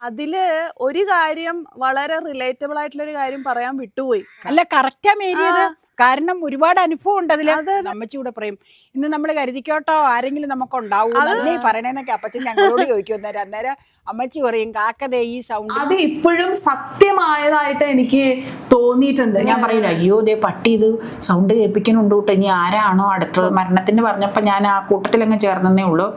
അതില് ഒരു കാര്യം വളരെ റിലേറ്റബിൾ ആയിട്ടുള്ള ഒരു കാര്യം പറയാൻ വിട്ടുപോയി. അല്ല കറക്റ്റാ മേരിയത്. കാരണം ഒരുപാട് അനുഭവം ഉണ്ട് അതില്. അമ്മച്ചി കൂടെ പറയും ഇന്ന് നമ്മൾ കരുതിക്കോട്ടോ ആരെങ്കിലും നമുക്ക് ഉണ്ടാവും അല്ലേ പറയണേന്നൊക്കെ അപ്പച്ചൻ ഞങ്ങളോട് ചോദിക്കും. അന്നേരം അമ്മച്ചി പറയും കാക്കതേ ഈ സൗണ്ട്. അത് ഇപ്പോഴും സത്യമായതായിട്ട് എനിക്ക് തോന്നിയിട്ടുണ്ട്. ഞാൻ പറയില്ല അയ്യോ ദേ പട്ടി ഇത് സൗണ്ട് കേൾപ്പിക്കുന്നുണ്ട് കേട്ടോ, ഇനി ആരാണോ അടുത്തത് മരണത്തിന് പറഞ്ഞപ്പോ ഞാൻ ആ കൂട്ടത്തിലങ്ങ് ചേർന്നേ ഉള്ളൂ.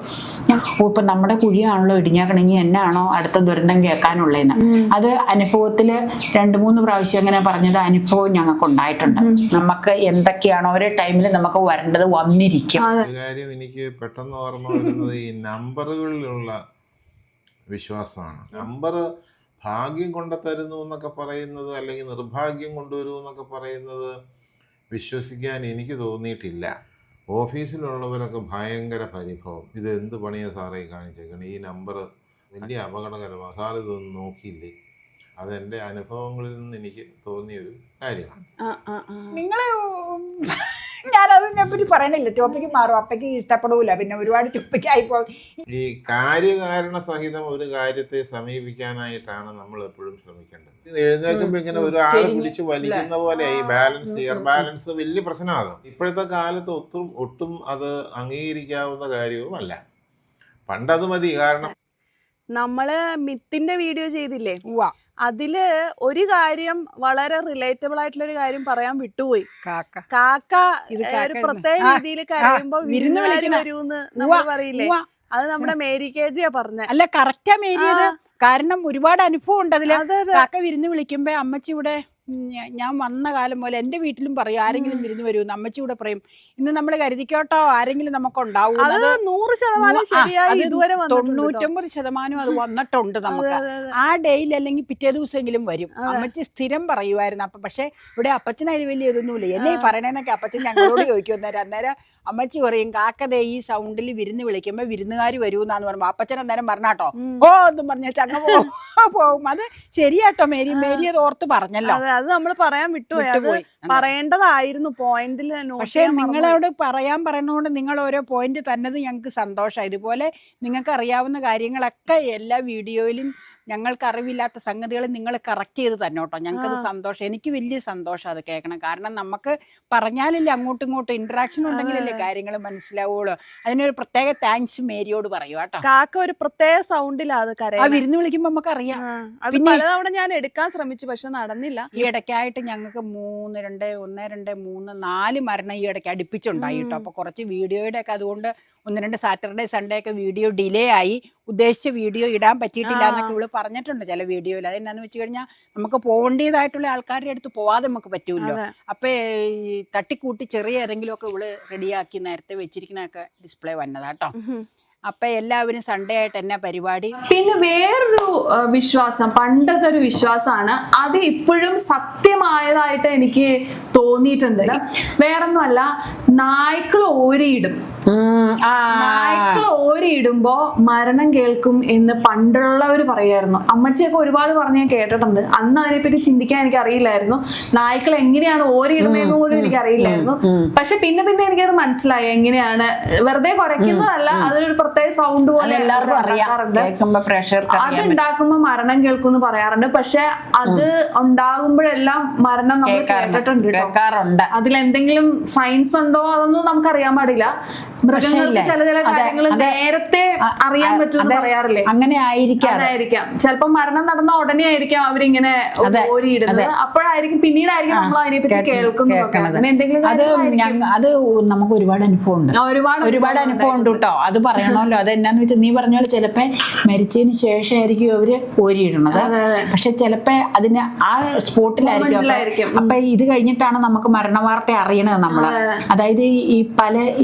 ഞാൻ ഇപ്പൊ നമ്മുടെ കുഴിയാണല്ലോ ഇടിഞ്ഞാക്കണെങ്കിൽ എന്നാണോ അടുത്ത ദുരന്തം കേൾക്കാനുള്ളതെന്ന്. അത് അനുഭവത്തില് 2-3 പ്രാവശ്യം അങ്ങനെ പറഞ്ഞത് അനുഭവം ഞങ്ങൾക്ക് ഉണ്ടായിട്ടുണ്ട്. നമുക്ക് എന്തൊക്കെയാണോ ഓരോ ടൈമിൽ നമുക്ക് വരേണ്ടത് വന്നിരിക്കും. കാര്യം എനിക്ക് പെട്ടെന്ന് ഓർമ്മ വരുന്നത് ഈ നമ്പറുകളിലുള്ള വിശ്വാസമാണ്. നമ്പർ ഭാഗ്യം കൊണ്ടുതരുന്നു എന്നൊക്കെ പറയുന്നത് അല്ലെങ്കിൽ നിർഭാഗ്യം കൊണ്ടുവരൂ എന്നൊക്കെ പറയുന്നത് വിശ്വസിക്കാൻ എനിക്ക് തോന്നിയിട്ടില്ല. ഓഫീസിലുള്ളവരൊക്കെ ഭയങ്കര പരിഭവം, ഇത് എന്ത് പണിയാണ് സാറേ കാണിച്ചേക്കണം, ഈ നമ്പർ വലിയ അപകടകരമാണ്, സാർ ഇതൊന്നും നോക്കിയില്ലേ. അതെൻ്റെ അനുഭവങ്ങളിൽ നിന്ന് എനിക്ക് തോന്നിയൊരു കാര്യമാണ്. നിങ്ങള് ഞാനതിനെ പറ്റി പറയണില്ല, ടോപ്പിക്ക് മാറും, അപ്പയ്ക്ക് ഇഷ്ടപ്പെടൂല, പിന്നെ ഒരുപാട് ടോപ്പിക്ക് ആയിപ്പോ. ഈ കാര്യകാരണ സഹിതം ഒരു കാര്യത്തെ സമീപിക്കാനായിട്ടാണ് നമ്മൾ എപ്പോഴും ശ്രമിക്കേണ്ടത്. എഴുന്നേൽക്കുമ്പോ ഇങ്ങനെ ഒരാൾ പിടിച്ച് വലിക്കുന്ന പോലെ ഈ ബാലൻസ് ഇയർ ബാലൻസ് വലിയ പ്രശ്നമാണ്. ഇപ്പോഴത്തെ കാലത്ത് ഒട്ടും അത് അംഗീകരിക്കാവുന്ന കാര്യവുമല്ല. പണ്ടത് മതി. കാരണം നമ്മള് മിത്തിന്റെ വീഡിയോ ചെയ്തില്ലേ, അതില് ഒരു കാര്യം വളരെ റിലേറ്റബിൾ ആയിട്ടുള്ള ഒരു കാര്യം പറയാൻ വിട്ടുപോയി. കാക്ക ഒരു പ്രത്യേക രീതിയിൽ കരയുമ്പോ വിരുന്നുകാര് വരൂന്ന് നമ്മൾ പറയില്ലേ, അത് നമ്മുടെ മേരി കേജിയാ പറഞ്ഞ. അല്ല കറക്റ്റാ മേരിയത്. കാരണം ഒരുപാട് അനുഭവം ഉണ്ട് അതില്. കാക്ക വിരുന്ന് വിളിക്കുമ്പോ അമ്മച്ചി ഇവിടെ ഞാൻ വന്ന കാലം പോലെ എൻ്റെ വീട്ടിലും പറയും ആരെങ്കിലും വിരുന്ന് വരുമെന്ന്. അമ്മച്ചി കൂടെ പറയും ഇന്ന് നമ്മൾ കരുതിക്കോട്ടോ ആരെങ്കിലും നമുക്ക് ഉണ്ടാവും. 99% അത് വന്നിട്ടുണ്ട് നമുക്ക്. ആ ഡേയിൽ അല്ലെങ്കിൽ പിറ്റേ ദിവസമെങ്കിലും വരും. അമ്മച്ചി സ്ഥിരം പറയുമായിരുന്നു. അപ്പൊ പക്ഷെ ഇവിടെ അപ്പച്ചന് അതിൽ വലിയ ഇതൊന്നുമില്ല. എന്നെ പറയണേന്നൊക്കെ അപ്പച്ചൻ ഞങ്ങളോട് ചോദിക്കും. അന്നേരം അമ്മച്ചി പറയും കാക്കതേ ഈ സൗണ്ടിൽ വിരുന്ന് വിളിക്കുമ്പോ വിരുന്നുകാർ വരൂന്നാന്ന് പറയുമ്പോ അപ്പച്ചൻ അന്നേരം പറഞ്ഞാട്ടോ ഓ എന്നും പറഞ്ഞ ചങ്ങ പോകും. അത് ശരിയാട്ടോ മേരി അത് ഓർത്ത് പറഞ്ഞല്ലോ. അത് നമ്മൾ പറയാൻ വിട്ടുപോയി. പറയേണ്ടതായിരുന്നു പോയിന്റിൽ. പക്ഷെ നിങ്ങളോട് പറയാൻ പറയണോണ്ട് നിങ്ങൾ ഓരോ പോയിന്റ് തന്നത് ഞങ്ങൾക്ക് സന്തോഷം. ഇതുപോലെ നിങ്ങൾക്ക് അറിയാവുന്ന കാര്യങ്ങളൊക്കെ എല്ലാ വീഡിയോയിലും ഞങ്ങൾക്ക് അറിവില്ലാത്ത സംഗതികൾ നിങ്ങൾ കറക്റ്റ് ചെയ്ത് തന്നെ കേട്ടോ. ഞങ്ങൾക്കത് സന്തോഷം. എനിക്ക് വലിയ സന്തോഷം അത് കേൾക്കണം. കാരണം നമുക്ക് പറഞ്ഞാലല്ലേ അങ്ങോട്ടും ഇങ്ങോട്ടും ഇന്ററാക്ഷൻ ഉണ്ടെങ്കിലല്ലേ കാര്യങ്ങൾ മനസ്സിലാവുള്ളൂ. അതിനൊരു പ്രത്യേക താങ്ക്സ് മേരിയോട് പറയൂ കേട്ടോ. കാക്ക ഒരു പ്രത്യേക സൗണ്ടിലാ അത് കരയാ. വിരുന്ന് വിളിക്കുമ്പോ നമുക്ക് അറിയാം. പിന്നെ പലതവണ ഞാൻ എടുക്കാൻ ശ്രമിച്ചു, പക്ഷെ നടന്നില്ല. ഈ ഇടയ്ക്കായിട്ട് ഞങ്ങൾക്ക് 4 മരണം ഈ ഇടയ്ക്ക് അടുപ്പിച്ചുണ്ടായി കേട്ടോ. അപ്പൊ കുറച്ച് വീഡിയോയുടെ ഒക്കെ അതുകൊണ്ട് 1-2 സാറ്റർഡേ സൺഡേ ഒക്കെ വീഡിയോ ഡിലേ ആയി. ഉദ്ദേശിച്ച വീഡിയോ ഇടാൻ പറ്റിയിട്ടില്ല എന്നൊക്കെ ഇവള് പറഞ്ഞിട്ടുണ്ട് ചില വീഡിയോയിൽ. അതെന്നാന്ന് വെച്ച് കഴിഞ്ഞാൽ നമുക്ക് പോകേണ്ടതായിട്ടുള്ള ആൾക്കാരുടെ അടുത്ത് പോവാതെ നമുക്ക് പറ്റൂല്ലോ. അപ്പൊ ഈ തട്ടിക്കൂട്ടി ചെറിയ ഏതെങ്കിലും ഒക്കെ ഇവള് റെഡിയാക്കി നേരത്തെ വെച്ചിരിക്കുന്നതൊക്കെ ഡിസ്പ്ലേ വന്നതാട്ടോ. അപ്പൊ എല്ലാവരും സൺഡേ ആയിട്ട് എന്നാ പരിപാടി. പിന്നെ വേറൊരു വിശ്വാസം, പണ്ടത്തെ ഒരു വിശ്വാസമാണ്, അത് ഇപ്പോഴും സത്യമായതായിട്ട് എനിക്ക് തോന്നിയിട്ടുണ്ട്. വേറൊന്നുമല്ല, നായ്ക്കൾ ഓരിയിടും. നായ്ക്കൾ ഓരിയിടുമ്പോ മരണം കേൾക്കും എന്ന് പണ്ടുള്ളവർ പറയായിരുന്നു. അമ്മച്ചിയൊക്കെ ഒരുപാട് പറഞ്ഞ് ഞാൻ കേട്ടിട്ടുണ്ട്. അന്ന് അതിനെപ്പറ്റി ചിന്തിക്കാൻ എനിക്ക് അറിയില്ലായിരുന്നു. നായ്ക്കൾ എങ്ങനെയാണ് ഓരിയിടുന്നതെന്ന് പോലും എനിക്ക് അറിയില്ലായിരുന്നു. പക്ഷെ പിന്നെ എനിക്കത് മനസ്സിലായി എങ്ങനെയാണ്. വെറുതെ കുറയ്ക്കുന്നതല്ല, അതിനൊരു പ്രത്യേക സൗണ്ട് പോലെ അത് ഉണ്ടാക്കുമ്പോ മരണം കേൾക്കും എന്ന് പറയാറുണ്ട്. പക്ഷെ അത് ഉണ്ടാകുമ്പോഴെല്ലാം മരണം നമ്മൾ കേട്ടിട്ടുണ്ട്. അതിലെന്തെങ്കിലും സയൻസ് ഉണ്ടോ അതൊന്നും നമുക്കറിയാൻ പാടില്ല. മൃഗങ്ങൾക്ക് ചില കാര്യങ്ങൾ നേരത്തെ അറിയാൻ പറ്റുമെന്ന് പറയാറില്ലേ, അങ്ങനെ ആയിരിക്കാം. ചിലപ്പോ മരണം നടന്ന ഉടനെ ആയിരിക്കാം അവരിങ്ങനെ ഓരിയിടുന്നത്. അപ്പോഴായിരിക്കും പിന്നീടായിരിക്കും നമ്മൾ അതിനെപ്പറ്റി കേൾക്കുന്നത്. അത് നമുക്ക് ഒരുപാട് അനുഭവം ഉണ്ട്. ഒരുപാട് അനുഭവം ഉണ്ട് കേട്ടോ. അത് പറയണമല്ലോ. അതെന്നാന്ന് വെച്ചാൽ നീ പറഞ്ഞ പോലെ ചിലപ്പോ മരിച്ചതിന് ശേഷമായിരിക്കും അവര് ഓരിയിടുന്നത്. പക്ഷെ ചിലപ്പോ അതിന് ആ സ്പോട്ടിലായിരിക്കും. അപ്പൊ ഇത് കഴിഞ്ഞിട്ടാണ് നമുക്ക് മരണവാർത്ത അറിയണത് നമ്മള്. അതായത്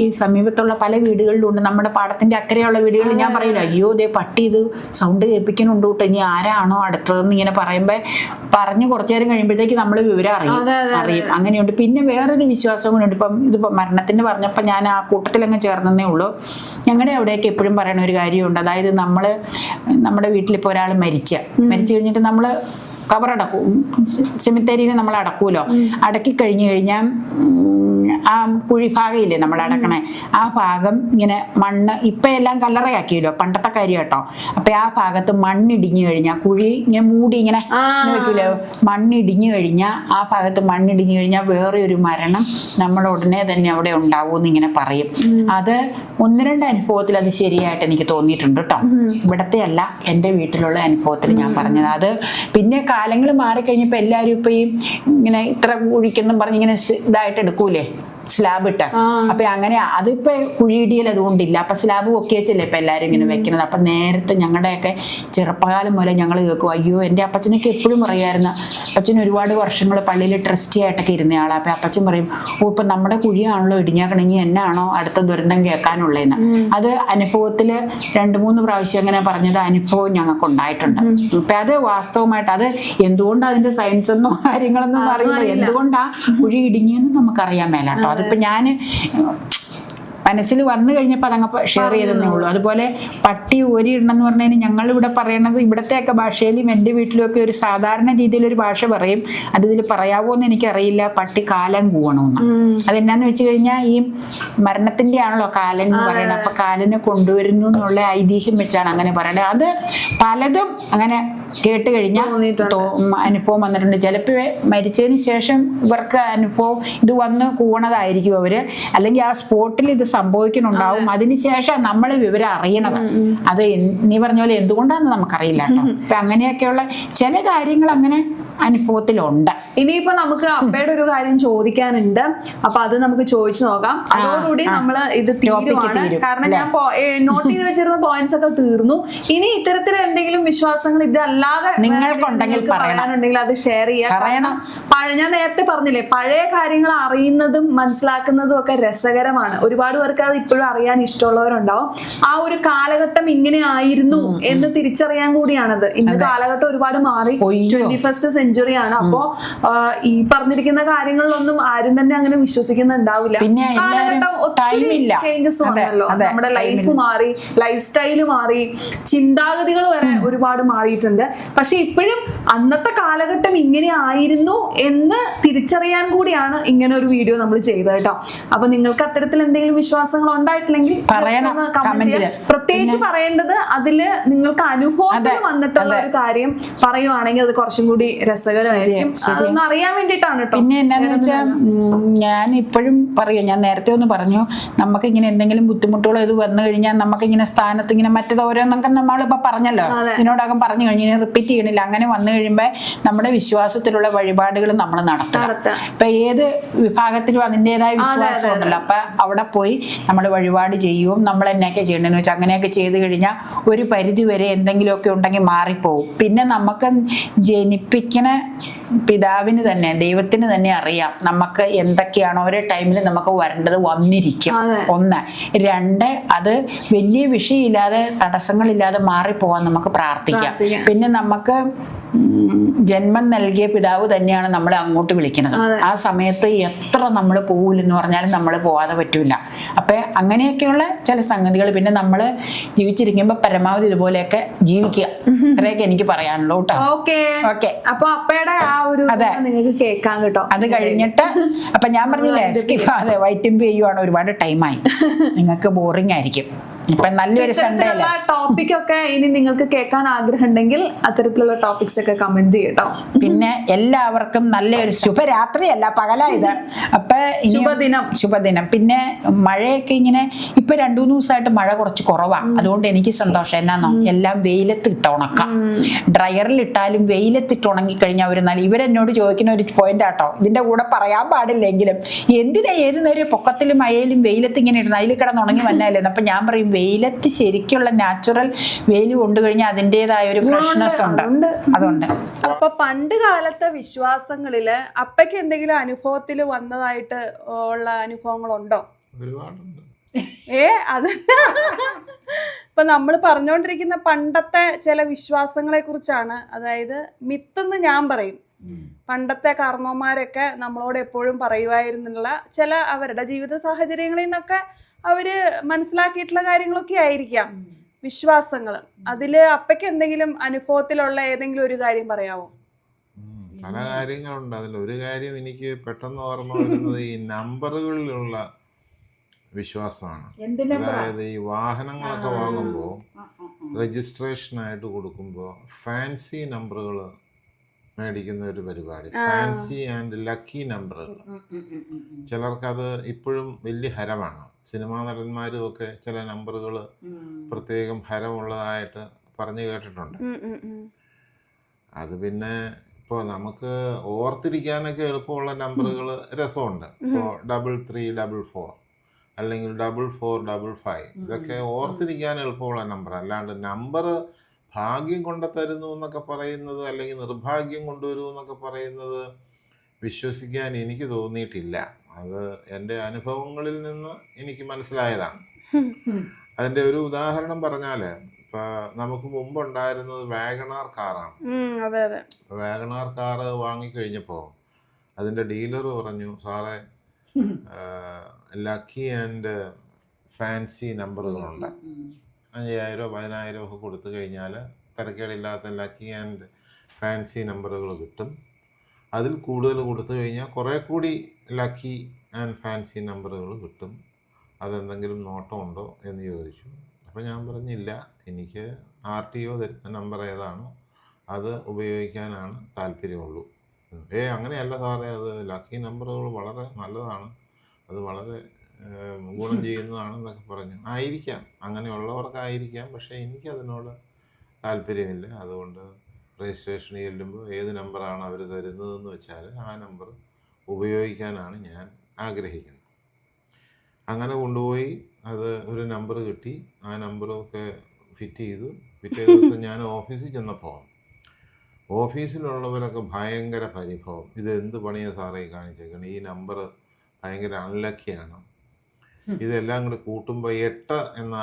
ഈ സമീപത്തുള്ള പല വീടുകളിലും ഉണ്ട്. നമ്മുടെ പാടത്തിന്റെ അക്കരെയുള്ള വീടുകളിൽ ഞാൻ പറയില്ല അയ്യോ ദേ പട്ടി ഇത് സൗണ്ട് കേൾപ്പിക്കുന്നുണ്ട് കേട്ടോ, ഇനി ആരാണോ അടുത്തതെന്ന് ഇങ്ങനെ പറഞ്ഞു കുറച്ചു നേരം കഴിയുമ്പോഴത്തേക്ക് നമ്മൾ വിവരം അറിയും. അങ്ങനെയുണ്ട്. പിന്നെ വേറൊരു വിശ്വാസം കൂടെ ഉണ്ട്. ഇതിപ്പോ മരണത്തിന് പറഞ്ഞപ്പോ ഞാൻ ആ കൂട്ടത്തിലങ്ങ് ചേർന്നേ ഉള്ളൂ. ഞങ്ങളുടെ അവിടെയൊക്കെ എപ്പോഴും പറയുന്ന ഒരു കാര്യമുണ്ട്. അതായത് നമ്മുടെ വീട്ടിലിപ്പോൾ ഒരാൾ മരിച്ചു കഴിഞ്ഞിട്ട് നമ്മൾ കബറടക്കും, സെമിത്തേരിയിൽ നമ്മൾ അടക്കൂലോ. അടക്കി കഴിഞ്ഞു കഴിഞ്ഞാൽ ആ കുഴിഭാഗമില്ലേ നമ്മൾ അടക്കണേ, ആ ഭാഗം ഇങ്ങനെ മണ്ണ് ഇപ്പം എല്ലാം കല്ലറയാക്കിയല്ലോ, പണ്ടത്തെ കാര്യം കേട്ടോ. അപ്പൊ ആ ഭാഗത്ത് മണ്ണിടിഞ്ഞു കഴിഞ്ഞാൽ, കുഴി ഇങ്ങനെ മൂടി ഇങ്ങനെ വെക്കില്ലോ, മണ്ണിടിഞ്ഞു കഴിഞ്ഞാൽ ആ ഭാഗത്ത് മണ്ണിടിഞ്ഞു കഴിഞ്ഞാൽ വേറെ ഒരു മരണം നമ്മൾ ഉടനെ തന്നെ അവിടെ ഉണ്ടാവും എന്ന് ഇങ്ങനെ പറയും. അത് 1-2 അനുഭവത്തിൽ അത് ശരിയായിട്ട് എനിക്ക് തോന്നിയിട്ടുണ്ട് കേട്ടോ. ഇവിടത്തെ അല്ല, എൻ്റെ വീട്ടിലുള്ള അനുഭവത്തിൽ ഞാൻ പറഞ്ഞത്. അത് പിന്നെ കാലങ്ങൾ മാറിക്കഴിഞ്ഞപ്പോൾ എല്ലാവരും ഇപ്പൊ ഈ ഇങ്ങനെ ഇത്ര കുഴിക്കെന്നും പറഞ്ഞ് ഇങ്ങനെ ഇതായിട്ട് എടുക്കൂലേ, സ്ലാബ് ഇട്ട. അപ്പൊ അങ്ങനെ അതിപ്പോ കുഴിയിടിയൽ അതുകൊണ്ടില്ല. അപ്പൊ സ്ലാബ് ഒക്കെ വെച്ചല്ലേ ഇപ്പൊ എല്ലാരും ഇങ്ങനെ വെക്കുന്നത്. അപ്പൊ നേരത്തെ ഞങ്ങളുടെയൊക്കെ ചെറുപ്പകാലം മുതലേ ഞങ്ങൾ കേൾക്കും, അയ്യോ എൻ്റെ അപ്പച്ചനൊക്കെ എപ്പോഴും പറയായിരുന്നു, അപ്പച്ചൻ ഒരുപാട് വർഷങ്ങൾ പള്ളിയിൽ ട്രസ്റ്റി ആയിട്ടൊക്കെ ഇരുന്ന ആളാ. അപ്പൊ അപ്പച്ചൻ പറയും, ഓ ഇപ്പൊ നമ്മുടെ കുഴിയാണല്ലോ ഇടിഞ്ഞാക്കണമെങ്കിൽ എന്നാണോ അടുത്ത ദുരന്തം കേൾക്കാനുള്ളതെന്ന്. അത് അനുഭവത്തില് 2-3 പ്രാവശ്യം അങ്ങനെ പറഞ്ഞത് അനുഭവം ഞങ്ങൾക്ക് ഉണ്ടായിട്ടുണ്ട്. അപ്പൊ അത് വാസ്തവമായിട്ട്, അത് എന്തുകൊണ്ടാ അതിന്റെ സയൻസ് എന്നോ കാര്യങ്ങളൊന്നും അറിയില്ല, എന്തുകൊണ്ടാ കുഴി ഇടിഞ്ഞെന്ന് നമുക്കറിയാൻ മേലാട്ടോ. അതിപ്പോ ഞാൻ മനസ്സിൽ വന്നു കഴിഞ്ഞപ്പോൾ അതങ്ങ് ഷെയർ ചെയ്തതേ ഉള്ളൂ. അതുപോലെ പട്ടി ഓരിയിടണം എന്ന് പറഞ്ഞാൽ ഞങ്ങളിവിടെ പറയണത്, ഇവിടത്തെയൊക്കെ ഭാഷയിലും എൻ്റെ വീട്ടിലും ഒക്കെ ഒരു സാധാരണ രീതിയിലൊരു ഭാഷ പറയും. അത് ഇതിൽ പറയാവോ എന്ന് എനിക്കറിയില്ല. പട്ടി കാലൻ കൂവണമെന്ന്. അതെന്നാന്ന് വെച്ച് കഴിഞ്ഞാൽ ഈ മരണത്തിൻ്റെ ആണല്ലോ കാലൻ എന്ന് പറയുന്നത്. അപ്പൊ കാലനെ കൊണ്ടുവരുന്നു എന്നുള്ള ഐതിഹ്യം വെച്ചാണ് അങ്ങനെ പറയണത്. അത് പലതും അങ്ങനെ കേട്ട് കഴിഞ്ഞാൽ അനുഭവം വന്നിട്ടുണ്ട്. ചിലപ്പോൾ മരിച്ചതിന് ശേഷം ഇവർക്ക് അനുഭവം ഇത് വന്ന് കൂവണതായിരിക്കും അവര്, അല്ലെങ്കിൽ ആ സ്പോട്ടിൽ ഇത് സംഭവിക്കുന്നുണ്ടാവും. അതിനുശേഷം നമ്മൾ വിവരം അറിയണത്. അത് നീ പറഞ്ഞ പോലെ എന്തുകൊണ്ടാന്ന് നമുക്കറിയില്ല കേട്ടോ. അപ്പൊ അങ്ങനെയൊക്കെയുള്ള ചില കാര്യങ്ങൾ അങ്ങനെ അനുഭവത്തിലുണ്ട്. ഇനിയിപ്പോ നമുക്ക് അപ്പയുടെ ഒരു കാര്യം ചോദിക്കാനുണ്ട്. അപ്പൊ അത് നമുക്ക് ചോദിച്ചു നോക്കാം. അതോടുകൂടി നമ്മള് ഇത് തീരുവാണ്. കാരണം ഞാൻ നോട്ട് ചെയ്ത് വെച്ചിരുന്ന പോയിന്റ്സ് ഒക്കെ തീർന്നു. ഇനി ഇത്തരത്തിൽ എന്തെങ്കിലും വിശ്വാസങ്ങൾ ഇതല്ലാതെ നിങ്ങൾക്കുണ്ടെങ്കിൽ പറയാനുണ്ടെങ്കിൽ അത് ഷെയർ ചെയ്യാം. ഞാൻ നേരത്തെ പറഞ്ഞില്ലേ, പഴയ കാര്യങ്ങൾ അറിയുന്നതും മനസ്സിലാക്കുന്നതും ഒക്കെ രസകരമാണ്. ഒരുപാട് പേർക്ക് അത് ഇപ്പോഴും അറിയാൻ ഇഷ്ടമുള്ളവരുണ്ടാവും. ആ ഒരു കാലഘട്ടം ഇങ്ങനെ ആയിരുന്നു എന്ന് തിരിച്ചറിയാൻ കൂടിയാണത്. ഇന്ന് കാലഘട്ടം ഒരുപാട് മാറി, 21st സെഞ്ചുറിയാണ്. അപ്പോ ഈ പറഞ്ഞിരിക്കുന്ന കാര്യങ്ങളിലൊന്നും ആരും തന്നെ അങ്ങനെ വിശ്വസിക്കുന്നുണ്ടാവില്ല. കാലഘട്ടം ഒത്തിരി ചേഞ്ചസ് വന്നല്ലോ. നമ്മുടെ ലൈഫ് മാറി, ലൈഫ് സ്റ്റൈല് മാറി, ചിന്താഗതികൾ വരെ ഒരുപാട് മാറിയിട്ടുണ്ട്. പക്ഷെ ഇപ്പോഴും അന്നത്തെ കാലഘട്ടം ഇങ്ങനെ ആയിരുന്നു എന്ന് തിരിച്ചറിയാൻ കൂടിയാണ് ഇങ്ങനെ ഒരു വീഡിയോ നമ്മൾ ചെയ്തത് കേട്ടോ. അപ്പൊ നിങ്ങൾക്ക് അത്തരത്തിൽ എന്തെങ്കിലും വിശ്വാസങ്ങൾ ഉണ്ടായിട്ടില്ലെങ്കിൽ പ്രത്യേകിച്ച് പറയേണ്ടത് അതില് നിങ്ങൾക്ക് അനുഭവത്തിൽ വന്നിട്ടുള്ള ഒരു കാര്യം പറയുവാണെങ്കിൽ അത് കുറച്ചും കൂടി രസകരമായിരിക്കും. അതൊന്ന് അറിയാൻ വേണ്ടിയിട്ടാണ് കേട്ടോ. പിന്നെ എന്നാന്ന് വെച്ചാൽ ഞാൻ ഇപ്പോഴും പറയും, ഞാൻ നേരത്തെ ഒന്ന് പറഞ്ഞു, നമുക്ക് ഇങ്ങനെ എന്തെങ്കിലും ബുദ്ധിമുട്ടുകളോ ഇത് വന്നു കഴിഞ്ഞാൽ നമുക്ക് ഇങ്ങനെ സ്ഥാനത്ത് ഇങ്ങനെ മറ്റേത് ഓരോന്നൊക്കെ നമ്മളിപ്പോ പറഞ്ഞല്ലോ, ഇതിനോടകം പറഞ്ഞു കഴിഞ്ഞാൽ റിപ്പീറ്റ് ചെയ്യണില്ല. അങ്ങനെ വന്നു കഴിയുമ്പോൾ നമ്മുടെ വിശ്വാസത്തിലുള്ള വഴിപാടുകൾ നമ്മൾ നടത്തുക. ഇപ്പൊ ഏത് വിഭാഗത്തിലും അതിൻ്റെതായ വിശ്വാസം ഉണ്ടല്ലോ. അപ്പൊ അവിടെ പോയി നമ്മൾ വഴിപാട് ചെയ്യും. നമ്മൾ എന്നൊക്കെ ചെയ്യണമെന്ന് വെച്ചാൽ അങ്ങനെയൊക്കെ ചെയ്ത് കഴിഞ്ഞാൽ ഒരു പരിധി വരെ എന്തെങ്കിലുമൊക്കെ ഉണ്ടെങ്കിൽ മാറിപ്പോവും. പിന്നെ നമുക്ക് ജനിപ്പിക്കുന്ന പിതാവിന് തന്നെ, ദൈവത്തിന് തന്നെ അറിയാം നമുക്ക് എന്തൊക്കെയാണ് ഓരോ ടൈമിൽ നമുക്ക് വരേണ്ടത് വന്നിരിക്കും. 1. 2, അത് വലിയ വിഷയമില്ലാതെ തടസ്സങ്ങളില്ലാതെ മാറിപ്പോവാൻ നമുക്ക് പ്രാർത്ഥിക്കാം. പിന്നെ നമുക്ക് ജന്മം നൽകിയ പിതാവ് തന്നെയാണ് നമ്മളെ അങ്ങോട്ട് വിളിക്കുന്നത്. ആ സമയത്ത് എത്ര നമ്മൾ പോകില്ലെന്ന് പറഞ്ഞാലും നമ്മൾ പോകാതെ പറ്റൂല. അപ്പൊ അങ്ങനെയൊക്കെയുള്ള ചില സംഗതികൾ. പിന്നെ നമ്മൾ ജീവിച്ചിരിക്കുമ്പോ പരമാവധി ഇതുപോലെയൊക്കെ ജീവിക്കുക. ഇത്രയൊക്കെ എനിക്ക് പറയാനുള്ളൂ കേട്ടോ. ഓക്കെ. അപ്പൊ അപ്പയുടെ ആ ഒരു നിങ്ങൾക്ക് കേൾക്കാം കേട്ടോ. അത് കഴിഞ്ഞിട്ട് അപ്പൊ ഞാൻ പറഞ്ഞില്ലേ, സ്കിപ്പ് അതെ വൈറ്റംപി ചെയ്യുവാണ്, ഒരുപാട് ടൈമായി, നിങ്ങൾക്ക് ബോറിംഗ് ആയിരിക്കും. ഇപ്പൊ നല്ലൊരു സൺഡേ ടോപ്പിക് ഒക്കെ ഇനി നിങ്ങൾക്ക് കേൾക്കാൻ ആഗ്രഹം ഉണ്ടെങ്കിൽ അത്തരത്തിലുള്ള ടോപ്പിക്സ് ഒക്കെ കമന്റ് ചെയ്യട്ടോ. പിന്നെ എല്ലാവർക്കും നല്ലൊരു ശുഭരാത്രിയല്ല, പകലായത്. അപ്പൊ ശുഭദിനം. പിന്നെ മഴയൊക്കെ ഇങ്ങനെ ഇപ്പൊ 2-3 ദിവസമായിട്ട് മഴ കുറച്ച് കുറവാണ്. അതുകൊണ്ട് എനിക്ക് സന്തോഷം. എന്നാന്നോ, എല്ലാം വെയിലത്ത് ഇട്ട് ഉണക്കാം. ഡ്രയറിൽ ഇട്ടാലും വെയിലത്തിട്ട് ഉണങ്ങി കഴിഞ്ഞാൽ ഒരു നല്ല. ഇവരെന്നോട് ചോദിക്കുന്ന ഒരു പോയിന്റ് ആട്ടോ, ഇതിന്റെ കൂടെ പറയാൻ പാടില്ലെങ്കിലും, എന്തിനാ ഏത് നേരം പൊക്കത്തിലും അയലും വെയിലത്ത് ഇങ്ങനെ ഇടണം, അതിൽ കിടന്ന് ഉണങ്ങി വന്നാലേ. അപ്പൊ ഞാൻ പറയും, വെയിലത്ത് ശരിക്കുള്ള നാച്ചുറൽ വെയിൽ കൊണ്ടു കഴിഞ്ഞാൽ അതിൻ്റെതായ ഒരു ഫ്രഷ്നെസ് ഉണ്ട്. അതുകൊണ്ട് അപ്പൊ പണ്ട് കാലത്തെ വിശ്വാസങ്ങളില് അപ്പയ്ക്ക് എന്തെങ്കിലും അനുഭവത്തിൽ വന്നതായിട്ട് ഉള്ള അനുഭവങ്ങളുണ്ടോ? ഒരുപാടുണ്ട്. അത് ഇപ്പൊ നമ്മൾ പറഞ്ഞുകൊണ്ടിരിക്കുന്ന പണ്ടത്തെ ചില വിശ്വാസങ്ങളെ കുറിച്ചാണ്. അതായത് മിത്തെന്ന് ഞാൻ പറയും. പണ്ടത്തെ കാരണവന്മാരൊക്കെ നമ്മളോട് എപ്പോഴും പറയുമായിരുന്നുള്ള ചില അവരുടെ ജീവിത സാഹചര്യങ്ങളിൽ നിന്നൊക്കെ അവര് മനസ്സിലാക്കിയിട്ടുള്ള കാര്യങ്ങളൊക്കെ ആയിരിക്കാം വിശ്വാസങ്ങൾ. അതില് അപ്പയ്ക്ക് എന്തെങ്കിലും അനുഭവത്തിലുള്ള ഏതെങ്കിലും ഒരു കാര്യം പറയാമോ? പല കാര്യങ്ങളുണ്ട്. അതിലൊരു കാര്യം എനിക്ക് പെട്ടെന്ന് ഓർമ്മ വരുന്നത് ഈ നമ്പറുകളിലുള്ള വിശ്വാസമാണ്. അതായത് ഈ വാഹനങ്ങളൊക്കെ വാങ്ങുമ്പോൾ രജിസ്ട്രേഷനായിട്ട് കൊടുക്കുമ്പോൾ ഫാൻസി നമ്പറുകൾ മേടിക്കുന്ന ഒരു പരിപാടി, ഫാൻസി ആൻഡ് ലക്കി നമ്പറുകൾ. ചിലർക്കത് ഇപ്പോഴും വലിയ ഹരമാണ്. സിനിമാ നടന്മാരും ഒക്കെ ചില നമ്പറുകൾ പ്രത്യേകം ഹരമുള്ളതായിട്ട് പറഞ്ഞു കേട്ടിട്ടുണ്ട്. അത് പിന്നെ ഇപ്പോൾ നമുക്ക് ഓർത്തിരിക്കാനൊക്കെ എളുപ്പമുള്ള നമ്പറുകൾ രസമുണ്ട്. ഇപ്പോൾ 3344 അല്ലെങ്കിൽ 4455 ഇതൊക്കെ ഓർത്തിരിക്കാൻ എളുപ്പമുള്ള നമ്പർ. അല്ലാണ്ട് നമ്പർ ഭാഗ്യം കൊണ്ട് തരുന്നു എന്നൊക്കെ പറയുന്നത് അല്ലെങ്കിൽ നിർഭാഗ്യം കൊണ്ടുവരും എന്നൊക്കെ പറയുന്നത് വിശ്വസിക്കാൻ എനിക്ക് തോന്നിയിട്ടില്ല. അത് എൻ്റെ അനുഭവങ്ങളിൽ നിന്ന് എനിക്ക് മനസ്സിലായതാണ്. അതിൻ്റെ ഒരു ഉദാഹരണം പറഞ്ഞാൽ, ഇപ്പം നമുക്ക് മുമ്പുണ്ടായിരുന്നത് വാഗണാർ കാറാണ്. വാഗണാർ കാറ് വാങ്ങിക്കഴിഞ്ഞപ്പോൾ അതിൻ്റെ ഡീലർ പറഞ്ഞു, സാറേ ലക്കി ആൻഡ് ഫാൻസി നമ്പറുകളുണ്ട്. 5000 10,000 ഒക്കെ കൊടുത്തു കഴിഞ്ഞാൽ തിരക്കേടില്ലാത്ത ലക്കി ആൻഡ് ഫാൻസി നമ്പറുകൾ കിട്ടും. അതിൽ കൂടുതൽ കൊടുത്തു കഴിഞ്ഞാൽ കുറേ കൂടി ലക്കി ആൻഡ് ഫാൻസി നമ്പറുകൾ കിട്ടും. അതെന്തെങ്കിലും നോട്ടമുണ്ടോ എന്ന് ചോദിച്ചു. അപ്പോൾ ഞാൻ പറഞ്ഞില്ല, എനിക്ക് RTO തരുന്ന നമ്പർ ഏതാണോ അത് ഉപയോഗിക്കാനാണ് താല്പര്യമുള്ളൂ. അങ്ങനെയല്ല സാറേ, അത് ലക്കി നമ്പറുകൾ വളരെ നല്ലതാണ്, അത് വളരെ ഗുണം ചെയ്യുന്നതാണെന്നൊക്കെ പറഞ്ഞു. ആയിരിക്കാം, അങ്ങനെയുള്ളവർക്കായിരിക്കാം. പക്ഷേ എനിക്കതിനോട് താല്പര്യമില്ല. അതുകൊണ്ട് രജിസ്ട്രേഷന് ചെല്ലുമ്പോൾ ഏത് നമ്പറാണ് അവർ തരുന്നതെന്ന് വെച്ചാൽ ആ നമ്പർ ഉപയോഗിക്കാനാണ് ഞാൻ ആഗ്രഹിക്കുന്നത്. അങ്ങനെ കൊണ്ടുപോയി അത് ഒരു നമ്പർ കിട്ടി. ആ നമ്പറൊക്കെ ഫിറ്റ് ചെയ്തു. പിറ്റേ ദിവസം ഞാൻ ഓഫീസിൽ ചെന്നപ്പോൾ ഓഫീസിലുള്ളവരൊക്കെ ഭയങ്കര പരിഭവം. ഇത് എന്ത് പണിയാണ് സാറേ കാണിച്ചേക്കണം, ഈ നമ്പർ ഭയങ്കര അൺലക്കിയാണ്. ഇതെല്ലാം കൂടി കൂട്ടുമ്പോൾ 8 എന്ന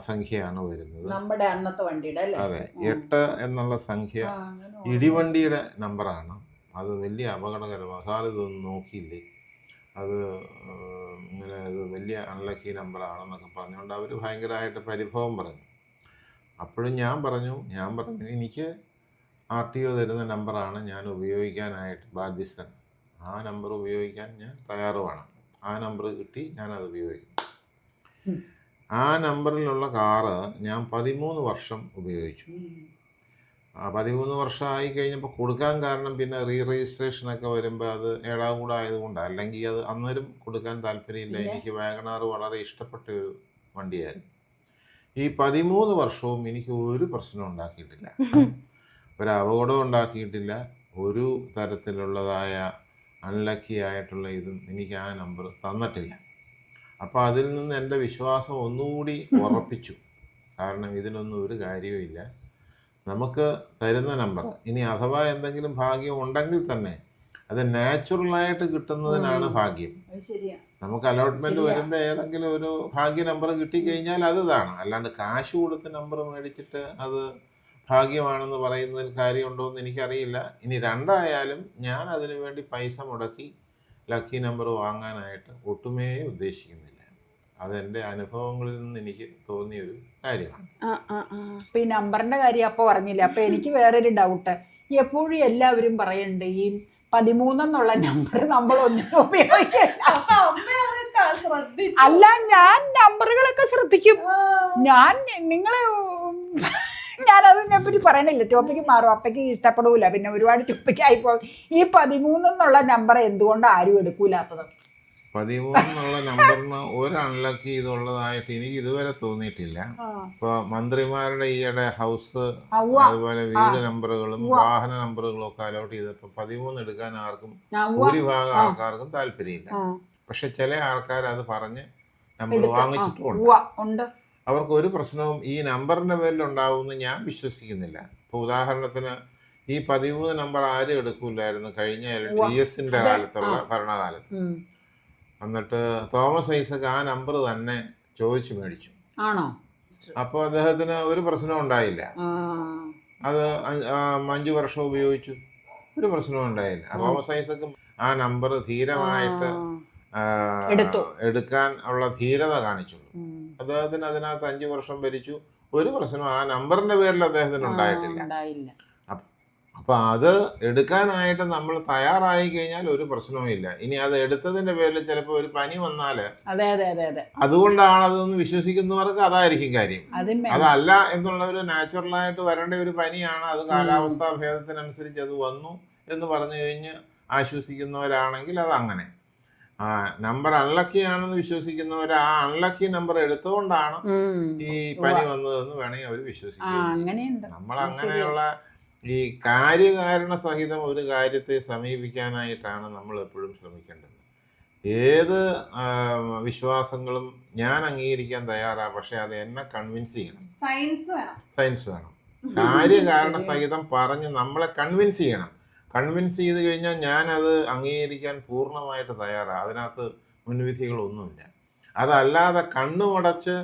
സംഖ്യയാണ് വരുന്നത്. നമ്മുടെ അന്നത്തെ വണ്ടിയുടെ അതെ, 8 എന്നുള്ള സംഖ്യ ഇടിവണ്ടിയുടെ നമ്പറാണ്. അത് വലിയ അപകടകരമാണ്. സാർ ഇതൊന്നും നോക്കിയില്ലേ, അത് ഇങ്ങനെ ഇത് വലിയ അൺലക്കി നമ്പറാണെന്നൊക്കെ പറഞ്ഞുകൊണ്ട് അവർ ഭയങ്കരമായിട്ട് പരിഭവം പറഞ്ഞു. അപ്പോഴും ഞാൻ പറഞ്ഞു എനിക്ക് RTO തരുന്ന നമ്പറാണ് ഞാൻ ഉപയോഗിക്കാനായിട്ട് ബാധ്യസ്ഥൻ. ആ നമ്പർ ഉപയോഗിക്കാൻ ഞാൻ തയ്യാറുമാണ്. ആ നമ്പർ കിട്ടി, ഞാനത് ഉപയോഗിക്കും. ആ നമ്പറിലുള്ള കാറ് ഞാൻ 13 വർഷം ഉപയോഗിച്ചു. 13 വർഷമായി കഴിഞ്ഞപ്പോൾ കൊടുക്കാൻ കാരണം പിന്നെ രജിസ്ട്രേഷനൊക്കെ വരുമ്പോൾ അത് ഏടാകൂടായതുകൊണ്ടാണ്. അല്ലെങ്കിൽ അത് അന്നേരം കൊടുക്കാൻ താല്പര്യമില്ല. എനിക്ക് വാഗണാർ വളരെ ഇഷ്ടപ്പെട്ട ഒരു വണ്ടിയായിരുന്നു. ഈ 13 വർഷവും എനിക്ക് ഒരു പ്രശ്നം ഉണ്ടാക്കിയിട്ടില്ല, ഒരു അപകടം ഉണ്ടാക്കിയിട്ടില്ല, ഒരു തരത്തിലുള്ളതായ അൺലക്കി ആയിട്ടുള്ള ഇതും എനിക്ക് ആ നമ്പർ തന്നിട്ടില്ല. അപ്പോൾ അതിൽ നിന്ന് എൻ്റെ വിശ്വാസം ഒന്നുകൂടി ഉറപ്പിച്ചു. കാരണം ഇതിനൊന്നും ഒരു കാര്യവുമില്ല. നമുക്ക് തരുന്ന നമ്പർ ഇനി അഥവാ എന്തെങ്കിലും ഭാഗ്യം ഉണ്ടെങ്കിൽ തന്നെ അത് നാച്ചുറലായിട്ട് കിട്ടുന്നതിനാണ് ഭാഗ്യം. നമുക്ക് അലോട്ട്മെന്റ് വരുമ്പോൾ ഏതെങ്കിലും ഒരു ഭാഗ്യ നമ്പർ കിട്ടിക്കഴിഞ്ഞാൽ അത് ഇതാണ്. അല്ലാണ്ട് കാശ് കൊടുത്ത് നമ്പർ മേടിച്ചിട്ട് അത് ഭാഗ്യമാണെന്ന് പറയുന്നതിൽ കാര്യമുണ്ടോ എന്ന് എനിക്കറിയില്ല. ഇനി രണ്ടായാലും ഞാൻ അതിനു വേണ്ടി പൈസ മുടക്കി ലക്കി നമ്പർ വാങ്ങാനായിട്ട് ഒട്ടുമേ ഉദ്ദേശിക്കുന്നില്ല. അതെൻ്റെ അനുഭവങ്ങളിൽ നിന്ന് എനിക്ക് തോന്നിയൊരു കാര്യമാണ്. അപ്പൊ ഈ നമ്പറിന്റെ കാര്യം അപ്പൊ പറഞ്ഞില്ല. അപ്പൊ എനിക്ക് വേറൊരു ഡൗട്ട്. എപ്പോഴും എല്ലാവരും പറയുന്നുണ്ട് ഈ 13 എന്നുള്ള നമ്പർ നമ്മൾ ഒന്നിനും ഉപയോഗിക്കില്ല. അല്ല, ഞാൻ നമ്പറുകളൊക്കെ ശ്രദ്ധിക്കും. ഞാനതിനെ പറ്റി പറയണില്ല, ടോപ്പിക്ക് മാറും, അപ്പയ്ക്ക് ഇഷ്ടപ്പെടൂല, പിന്നെ ഒരുപാട് ടോപ്പിക്ക് ആയിപ്പോ. ഈ 13 എന്നുള്ള നമ്പർ എന്തുകൊണ്ട് ആരും എടുക്കൂലാത്തത്? 13 എന്നുള്ള നമ്പറിന് ഒരു അൺലക്കി ഇതുള്ളതായിട്ട് എനിക്ക് ഇതുവരെ തോന്നിയിട്ടില്ല. ഇപ്പൊ മന്ത്രിമാരുടെ ഈയിടെ ഹൗസ് അതുപോലെ വീട് നമ്പറുകളും വാഹന നമ്പറുകളും ഒക്കെ അലോട്ട് ചെയ്തപ്പോ 13 എടുക്കാൻ ആർക്കും ഭൂരിഭാഗം ആൾക്കാർക്കും താല്പര്യമില്ല. പക്ഷെ ചില ആൾക്കാർ അത് പറഞ്ഞ് നമ്പർ വാങ്ങിച്ചിട്ടുണ്ട്. അവർക്ക് ഒരു പ്രശ്നവും ഈ നമ്പറിന്റെ പേരിൽ ഉണ്ടാവുമെന്ന് ഞാൻ വിശ്വസിക്കുന്നില്ല. ഇപ്പൊ ഉദാഹരണത്തിന് ഈ 13 നമ്പർ ആരും എടുക്കൂലായിരുന്നു കഴിഞ്ഞ LDSന്റെ കാലത്തുള്ള ഭരണകാലത്ത്. എന്നിട്ട് തോമസ് ഐസക് ആ നമ്പർ തന്നെ ചോദിച്ചു മേടിച്ചു. അപ്പോൾ അദ്ദേഹത്തിന് ഒരു പ്രശ്നവും ഉണ്ടായില്ല. അത് 5 വർഷം ഉപയോഗിച്ചു, ഒരു പ്രശ്നവും ഉണ്ടായില്ല. തോമസ് ഐസക് ആ നമ്പർ ധീരമായിട്ട് എടുക്കാൻ ഉള്ള ധീരത കാണിച്ചുള്ളൂ. അദ്ദേഹത്തിന് അതിനകത്ത് 5 വർഷം ഭരിച്ചു, ഒരു പ്രശ്നം ആ നമ്പറിന്റെ പേരിൽ അദ്ദേഹത്തിന് ഉണ്ടായിട്ടില്ല. അപ്പൊ അത് എടുക്കാനായിട്ട് നമ്മൾ തയ്യാറായി കഴിഞ്ഞാൽ ഒരു പ്രശ്നവും ഇല്ല. ഇനി അത് എടുത്തതിന്റെ പേരിൽ ചിലപ്പോൾ ഒരു പനി വന്നാല് അതെ അതെ അതെ അതെ അതുകൊണ്ടാണ് അതൊന്ന് വിശ്വസിക്കുന്നവർക്ക് അതായിരിക്കും കാര്യം. അതും അതല്ല എന്നുള്ള ഒരു നാച്ചുറലായിട്ട് വരേണ്ട ഒരു പനിയാണ്, അത് കാലാവസ്ഥാ ഭേദത്തിനനുസരിച്ച് അത് വന്നു എന്ന് പറഞ്ഞു കഴിഞ്ഞ് ആശ്വസിക്കുന്നവരാണെങ്കിൽ അത് അങ്ങനെ. നമ്പർ അൺലക്കി ആണെന്ന് വിശ്വസിക്കുന്നവർ ആ അൺലക്കി നമ്പർ എടുത്തുകൊണ്ടാണ് ഈ പനി വന്നതെന്ന് വേണമെങ്കിൽ അവർ വിശ്വസിക്കും. അങ്ങനെയുണ്ട്. നമ്മൾ അങ്ങനെയുള്ള ഈ കാര്യകാരണ സഹിതം ഒരു കാര്യത്തെ സമീപിക്കാനായിട്ടാണ് നമ്മൾ എപ്പോഴും ശ്രമിക്കേണ്ടത്. ഏത് വിശ്വാസങ്ങളും ഞാൻ അംഗീകരിക്കാൻ തയ്യാറാണ്, പക്ഷെ അത് എന്നെ കൺവിൻസ് ചെയ്യണം. സയൻസ് വേണം. കാര്യകാരണ സഹിതം പറഞ്ഞ് നമ്മളെ കൺവിൻസ് ചെയ്യണം. കൺവിൻസ് ചെയ്ത് കഴിഞ്ഞാൽ ഞാനത് അംഗീകരിക്കാൻ പൂർണ്ണമായിട്ട് തയ്യാറാണ്. അതിനകത്ത് മുൻവിധികളൊന്നുമില്ല. അതല്ലാതെ കണ്ണുമടച്ച്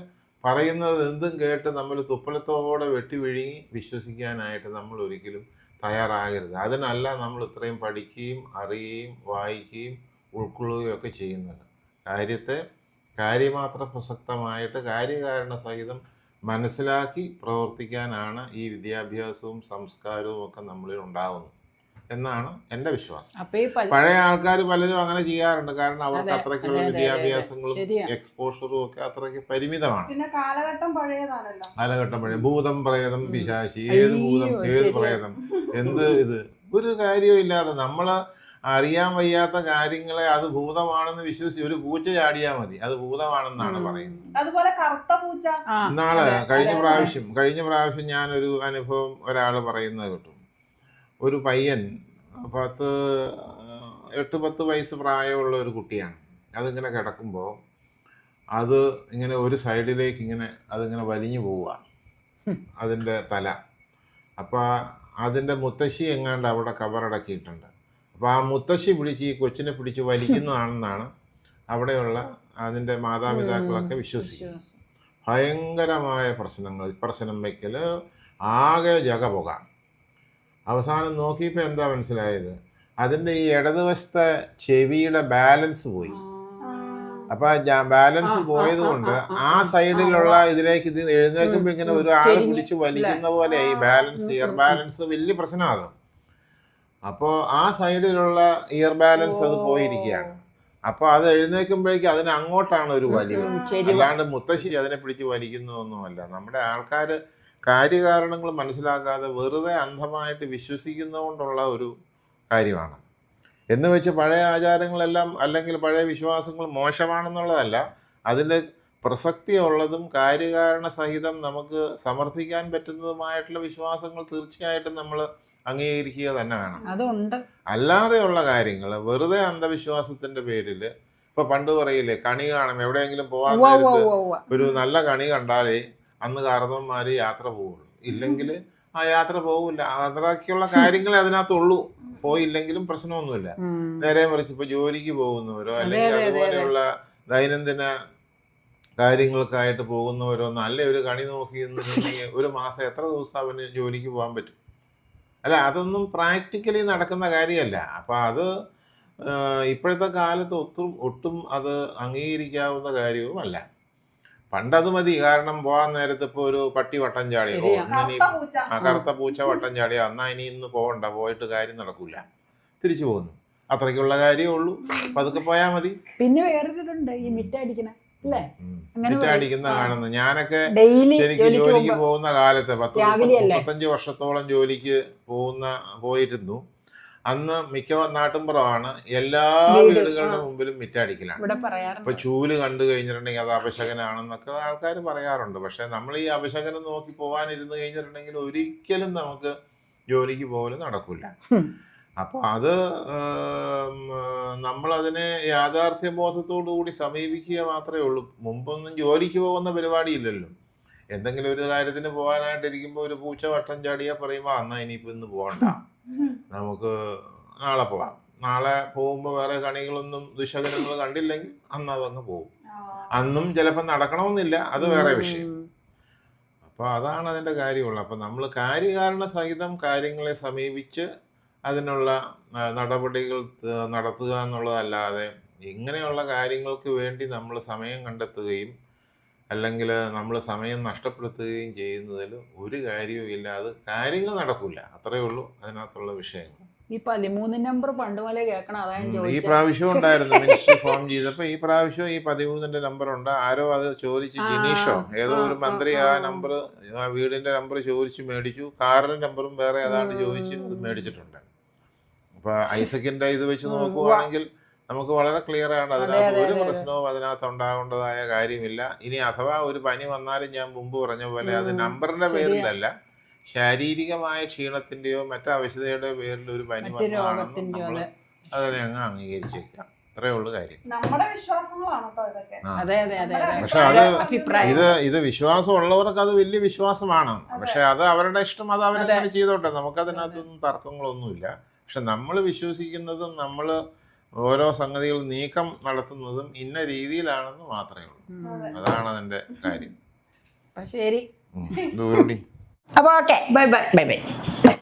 പറയുന്നത് എന്തും കേട്ട് നമ്മൾ തുപ്പലത്തോടെ വെട്ടി വിഴുങ്ങി വിശ്വസിക്കാനായിട്ട് നമ്മൾ ഒരിക്കലും തയ്യാറാകരുത്. അതിനല്ല നമ്മൾ ഇത്രയും പഠിക്കുകയും അറിയുകയും വായിക്കുകയും ഉൾക്കൊള്ളുകയും ഒക്കെ ചെയ്യുന്നത്. കാര്യത്തെ കാര്യമാത്ര പ്രസക്തമായിട്ട് കാര്യകാരണ സഹിതം മനസ്സിലാക്കി പ്രവർത്തിക്കാനാണ് ഈ വിദ്യാഭ്യാസവും സംസ്കാരവും ഒക്കെ നമ്മളിൽ ഉണ്ടാകുന്നത് എന്നാണ് എൻ്റെ വിശ്വാസം. പഴയ ആൾക്കാർ പലരും അങ്ങനെ ചെയ്യാറുണ്ട്. കാരണം അവർക്ക് അത്രയ്ക്കുള്ള വിദ്യാഭ്യാസങ്ങളും എക്സ്പോഷറും ഒക്കെ അത്രയ്ക്ക് പരിമിതമാണ്. കാലഘട്ടം പഴയതാണല്ലോ. കാലഘട്ടം പഴയ ഭൂതം പ്രേതം പിശാചി, ഏത് ഭൂതം ഏത് പ്രേതം എന്ത് ഇത് ഒരു കാര്യവും ഇല്ലാതെ നമ്മള് അറിയാൻ വയ്യാത്ത കാര്യങ്ങളെ അത് ഭൂതമാണെന്ന് വിശ്വസിച്ച് ഒരു പൂച്ച ചാടിയാൽ മതി, അത് ഭൂതമാണെന്നാണ് പറയുന്നത്. അതുപോലെ കറുത്ത പൂച്ച. ഇന്നാള് കഴിഞ്ഞ പ്രാവശ്യം ഞാനൊരു അനുഭവം ഒരാൾ പറയുന്നത് കേട്ടു. ഒരു പയ്യൻ 8-10 വയസ്സ് പ്രായമുള്ള ഒരു കുട്ടിയാണ്. അതിങ്ങനെ കിടക്കുമ്പോൾ അത് ഇങ്ങനെ ഒരു സൈഡിലേക്ക് ഇങ്ങനെ അതിങ്ങനെ വലിഞ്ഞു പോവുക, അതിൻ്റെ തല. അപ്പോൾ അതിൻ്റെ മുത്തശ്ശി എങ്ങാണ്ട് അവിടെ കവറടക്കിയിട്ടുണ്ട്. അപ്പോൾ ആ മുത്തശ്ശി പിടിച്ച് ഈ കൊച്ചിനെ പിടിച്ച് വലിക്കുന്നതാണെന്നാണ് അവിടെയുള്ള അതിൻ്റെ മാതാപിതാക്കളൊക്കെ വിശ്വസിക്കുന്നത്. ഭയങ്കരമായ പ്രശ്നം വയ്ക്കൽ, ആകെ ജഗപുക. അവസാനം നോക്കിയപ്പോൾ എന്താ മനസ്സിലായത്, അതിൻ്റെ ഈ ഇടതുവശത്തെ ചെവിയുടെ ബാലൻസ് പോയി. അപ്പൊ ബാലൻസ് പോയത് കൊണ്ട് ആ സൈഡിലുള്ള ഇതിലേക്ക് ഇത് എഴുന്നേൽക്കുമ്പോൾ ഇങ്ങനെ ഒരു ആൾ പിടിച്ച് വലിക്കുന്ന പോലെ ഈ ബാലൻസ്, ഇയർ ബാലൻസ് വലിയ പ്രശ്നമാണ്. അപ്പോൾ ആ സൈഡിലുള്ള ഇയർ ബാലൻസ് അത് പോയിരിക്കുകയാണ്. അപ്പോൾ അത് എഴുന്നേൽക്കുമ്പോഴേക്കും അതിന് അങ്ങോട്ടാണ് ഒരു വലിവ്, അല്ലാണ്ട് മുത്തശ്ശി അതിനെ പിടിച്ച് വലിക്കുന്നതൊന്നുമല്ല. നമ്മുടെ ആൾക്കാർ കാര്യകാരണങ്ങൾ മനസ്സിലാക്കാതെ വെറുതെ അന്ധമായിട്ട് വിശ്വസിക്കുന്നതുകൊണ്ടുള്ള ഒരു കാര്യമാണ്. എന്ന് വെച്ച് പഴയ ആചാരങ്ങളെല്ലാം അല്ലെങ്കിൽ പഴയ വിശ്വാസങ്ങൾ മോശമാണെന്നുള്ളതല്ല. അതിൽ പ്രസക്തിയുള്ളതും കാര്യകാരണ സഹിതം നമുക്ക് സമർത്ഥിക്കാൻ പറ്റുന്നതുമായിട്ടുള്ള വിശ്വാസങ്ങൾ തീർച്ചയായിട്ടും നമ്മൾ അംഗീകരിക്കുക തന്നെ വേണം. അതുണ്ട്. അല്ലാതെയുള്ള കാര്യങ്ങൾ വെറുതെ അന്ധവിശ്വാസത്തിന്റെ പേരിൽ ഇപ്പൊ പണ്ട് പറയില്ലേ, കണി കാണും, എവിടെയെങ്കിലും പോകാൻ നേരത്ത് ഒരു നല്ല കണി കണ്ടാലേ അന്ന് കാരണവന്മാര് യാത്ര പോവുള്ളൂ, ഇല്ലെങ്കിൽ ആ യാത്ര പോകില്ല. അത്രയ്ക്കുള്ള കാര്യങ്ങളെ അതിനകത്തുള്ളൂ. പോയില്ലെങ്കിലും പ്രശ്നമൊന്നുമില്ല. നേരെ മറിച്ച് ഇപ്പൊ ജോലിക്ക് പോകുന്നവരോ അല്ലെങ്കിൽ അതുപോലെയുള്ള ദൈനംദിന കാര്യങ്ങൾക്കായിട്ട് പോകുന്നവരോ നല്ല ഒരു കണി നോക്കി ഒരു മാസം എത്ര ദിവസം അവന് ജോലിക്ക് പോകാൻ പറ്റും? അല്ല, അതൊന്നും പ്രാക്ടിക്കലി നടക്കുന്ന കാര്യമല്ല. അപ്പം അത് ഇപ്പോഴത്തെ കാലത്ത് ഒട്ടും അത് അംഗീകരിക്കാവുന്ന കാര്യവുമല്ല. പണ്ടത് മതി. കാരണം പോകാൻ നേരത്ത് ഇപ്പോൾ ഒരു പട്ടി വട്ടം ചാടിയോ, കറുത്ത പൂച്ച വട്ടം ചാടിയോ, എന്നാ ഇനി ഇന്ന് പോകണ്ട, പോയിട്ട് കാര്യം നടക്കൂല, തിരിച്ചു പോകുന്നു, അത്രയ്ക്കുള്ള കാര്യമേ ഉള്ളൂ. പതുക്കെ പോയാൽ മതി. പിന്നെ വേറൊരു ഇതുണ്ട്, ഈ മിറ്റടിക്കണ മിറ്റടിക്കുന്ന കാണുന്നു. ഞാനൊക്കെ ശരിക്കും ജോലിക്ക് പോകുന്ന കാലത്ത് 35 വർഷത്തോളം ജോലിക്ക് പോയിരുന്നു. അന്ന് മിക്ക നാട്ടുമ്പുറമാണ് എല്ലാ വീടുകളുടെ മുമ്പിലും മിറ്റടിക്കലാണ്. ഇപ്പൊ ചൂല് കണ്ടു കഴിഞ്ഞിട്ടുണ്ടെങ്കിൽ അത് അപശകനാണെന്നൊക്കെ ആൾക്കാർ പറയാറുണ്ട്. പക്ഷെ നമ്മൾ ഈ അപശകനം നോക്കി പോകാനിരുന്ന് കഴിഞ്ഞിട്ടുണ്ടെങ്കിൽ ഒരിക്കലും നമുക്ക് ജോലിക്ക് പോകലും നടക്കില്ല. അപ്പൊ അത് നമ്മളതിനെ യാഥാർത്ഥ്യബോധത്തോടു കൂടി സമീപിക്കുക മാത്രമേ ഉള്ളൂ. മുമ്പൊന്നും ജോലിക്ക് പോകുന്ന പരിപാടിയില്ലല്ലോ. എന്തെങ്കിലും ഒരു കാര്യത്തിന് പോകാനായിട്ടിരിക്കുമ്പോൾ ഒരു പൂച്ച വട്ടം ചാടിയാൽ പറയുമ്പോൾ എന്നാ ഇനിയിപ്പോൾ ഇന്ന് പോകണ്ട, നമുക്ക് നാളെ പോകാം. നാളെ പോകുമ്പോൾ വേറെ കണികളൊന്നും ദുശകനങ്ങൾ കണ്ടില്ലെങ്കിൽ അന്ന് അതങ്ങ് പോകും. അന്നും ചിലപ്പോൾ നടക്കണമെന്നില്ല, അത് വേറെ വിഷയം. അപ്പോൾ അതാണ് അതിൻ്റെ കാര്യമുള്ളത്. അപ്പം നമ്മൾ കാര്യകാരണ സഹിതം കാര്യങ്ങളെ സമീപിച്ച് അതിനുള്ള നടപടികൾ നടത്തുക എന്നുള്ളതല്ലാതെ ഇങ്ങനെയുള്ള കാര്യങ്ങൾക്ക് വേണ്ടി നമ്മൾ സമയം കണ്ടെത്തുകയും അല്ലെങ്കിൽ നമ്മൾ സമയം നഷ്ടപ്പെടുത്തുകയും ചെയ്യുന്നതിൽ ഒരു കാര്യവും ഇല്ല. അത് കാര്യങ്ങൾ നടക്കില്ല, അത്രയേ ഉള്ളൂ അതിനകത്തുള്ള വിഷയങ്ങൾ. ഈ 13 നമ്പർ പണ്ട് പോലെ കേൾക്കണം, അതാ ഞാൻ ഈ ചോദിച്ചത്. പ്രാവശ്യം ഉണ്ടായിരുന്നു മിനിസ്റ്റർ ഫോം ചെയ്തപ്പോൾ ഈ പ്രാവശ്യം ഈ 13ന്റെ നമ്പർ ഉണ്ട്. ആരോ അത് ചോദിച്ച്, ജിനീഷോ ഏതോ ഒരു മന്ത്രി ആ നമ്പർ, ആ വീടിന്റെ നമ്പർ ചോദിച്ച് മേടിച്ചു. കാറിന്റെ നമ്പറും വേറെ ഏതാണ്ട് ചോദിച്ച് അത് മേടിച്ചിട്ടുണ്ട്. അപ്പൊ ഐസക്കിന്റെ ഇത് വെച്ച് നോക്കുവാണെങ്കിൽ നമുക്ക് വളരെ ക്ലിയർ ആണ്, അതിനകത്ത് ഒരു പ്രശ്നവും അതിനകത്ത് ഉണ്ടാകേണ്ടതായ കാര്യമില്ല. ഇനി അഥവാ ഒരു പനി വന്നാലും ഞാൻ മുമ്പ് പറഞ്ഞ പോലെ അത് നമ്പറിന്റെ പേരിലല്ല, ശാരീരികമായ ക്ഷീണത്തിന്റെയോ മറ്റാവശ്യതയുടെയോ പേരിൽ ഒരു പനി വന്നതാണെന്ന് നമ്മൾ അതിനെ അങ്ങ് അംഗീകരിച്ചേക്കാം. അത്രേ ഉള്ളു കാര്യം. നമ്മുടെ വിശ്വാസങ്ങളാണ് ഇതൊക്കെ. അതെ അതെ അതെ അതെ. പക്ഷെ അത് ഇത് വിശ്വാസം ഉള്ളവർക്ക് അത് വലിയ വിശ്വാസമാണ്. പക്ഷെ അത് അവരുടെ ഇഷ്ടം, അത് അവരങ്ങനെ ചെയ്തോട്ടെ, നമുക്കതിനകത്തൊന്നും തർക്കങ്ങളൊന്നുമില്ല. പക്ഷെ നമ്മൾ വിശ്വസിക്കുന്നതും നമ്മൾ ഓരോ സംഗതികൾ നീക്കം നടത്തുന്നതും ഇന്ന രീതിയിലാണെന്ന് മാത്രമേ ഉള്ളൂ. അതാണ് അതിന്റെ കാര്യം. ശരി. ദൂരണ്ടി. അപ്പൊ okay, bye bye. Bye bye.